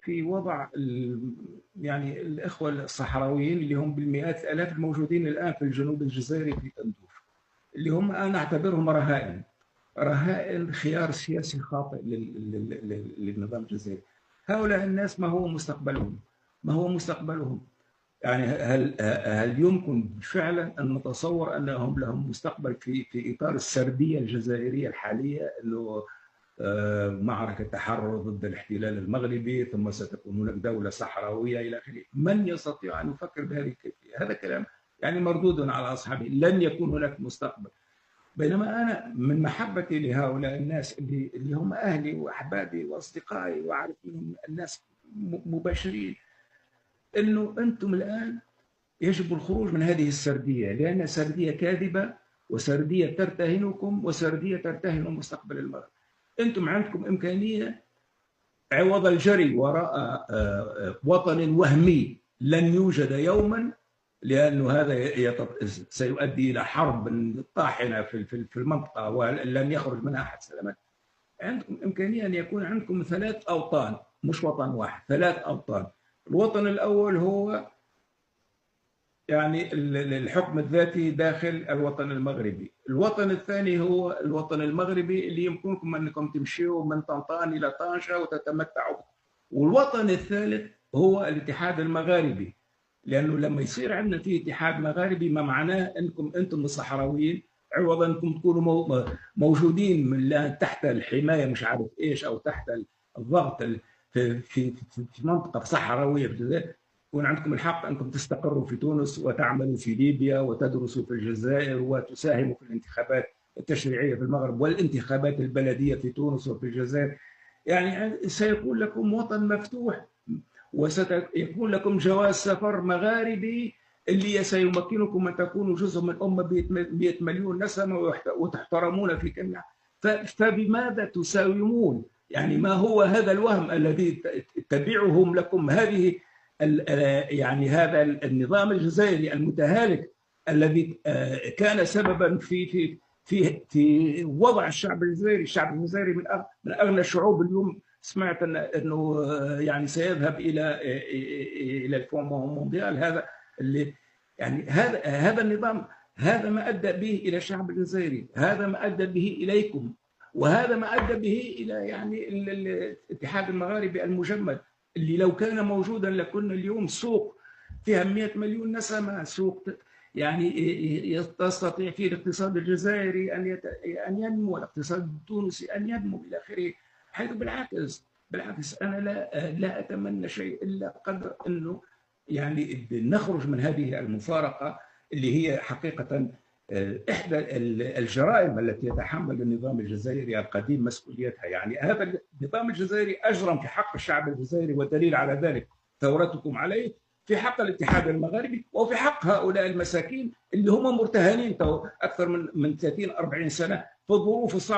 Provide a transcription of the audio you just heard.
في وضع يعني الإخوة الصحراويين اللي هم بالمئات الآلاف الموجودين الآن في الجنوب الجزائري في تندوف، اللي هم أنا أعتبرهم رهائن، رهائن خيار سياسي خاطئ للنظام الجزائري. هؤلاء الناس ما هو مستقبلهم؟ ما هو مستقبلهم؟ يعني هل يمكن فعلا ان نتصور انهم لهم مستقبل في اطار السرديه الجزائريه الحاليه، انه معركه تحرر ضد الاحتلال المغربي، ثم ستكون هناك دوله صحراويه الى اخره؟ من يستطيع ان يفكر بهذه الكيفيه؟ هذا كلام يعني مردود على اصحابه، لن يكون هناك مستقبل. بينما انا من محبتي لهؤلاء الناس اللي هم اهلي واحبابي واصدقائي واعرف منهم الناس مباشرين، انه انتم الان يجب الخروج من هذه السرديه، لانها سرديه كاذبه، وسرديه ترتهنكم، وسرديه ترتهن مستقبل المغرب. انتم عندكم امكانيه عوض الجري وراء وطن وهمي لن يوجد يوما، لانه هذا سيؤدي الى حرب طاحنه في المنطقه ولن يخرج منها احد سلامات. عندكم امكانيه ان يكون عندكم ثلاث اوطان، مش وطن واحد، ثلاث اوطان. الوطن الاول هو يعني الحكم الذاتي داخل الوطن المغربي. الوطن الثاني هو الوطن المغربي اللي يمكنكم انكم تمشوا من طنطان الى طنجه وتتمتعوا. والوطن الثالث هو الاتحاد المغاربي، لانه لما يصير عندنا في اتحاد مغاربي ما معناه انكم انتم الصحراويين عوض انكم تكونوا موجودين من تحت الحمايه مش عارف ايش، او تحت الضغط في منطقه صحراويه في الجزائر، يكون عندكم الحق انكم تستقروا في تونس وتعملوا في ليبيا وتدرسوا في الجزائر وتساهموا في الانتخابات التشريعيه في المغرب والانتخابات البلديه في تونس وفي الجزائر. يعني سيكون لكم وطن مفتوح، وسيكون لكم جواز سفر مغاربي اللي سيمكنكم ان تكونوا جزء من امه ب 100 مليون نسمه وتحترمون في كل. فبماذا تساومون؟ يعني ما هو هذا الوهم الذي تبعهم لكم هذه يعني هذا النظام الجزائري المتهالك، الذي كان سببا في وضع الشعب الجزائري. الشعب الجزائري من اغنى الشعوب. اليوم سمعت انه يعني سيذهب الى الفون مونديال. هذا اللي يعني هذا النظام، هذا ما ادى به الى الشعب الجزائري، هذا ما ادى به اليكم، وهذا ما ادى به الى يعني الاتحاد المغاربي المجمد، اللي لو كان موجودا لكنا اليوم سوق فيها 100 مليون نسمه، سوق يعني تستطيع فيه الاقتصاد الجزائري ان ينمو، والاقتصاد التونسي ان ينمو الى اخره. حيث بالعكس انا لا اتمنى شيء الا قدر انه يعني نخرج من هذه المفارقه اللي هي حقيقه احدى الجرائم التي يتحمل النظام الجزائري القديم مسؤوليتها. يعني هذا النظام الجزائري اجرم في حق الشعب الجزائري، والدليل على ذلك ثورتكم عليه، في حق الاتحاد المغاربي، وفي حق هؤلاء المساكين اللي هم مرتهنين اكثر من 30 40 سنه في الظروف الصعبه.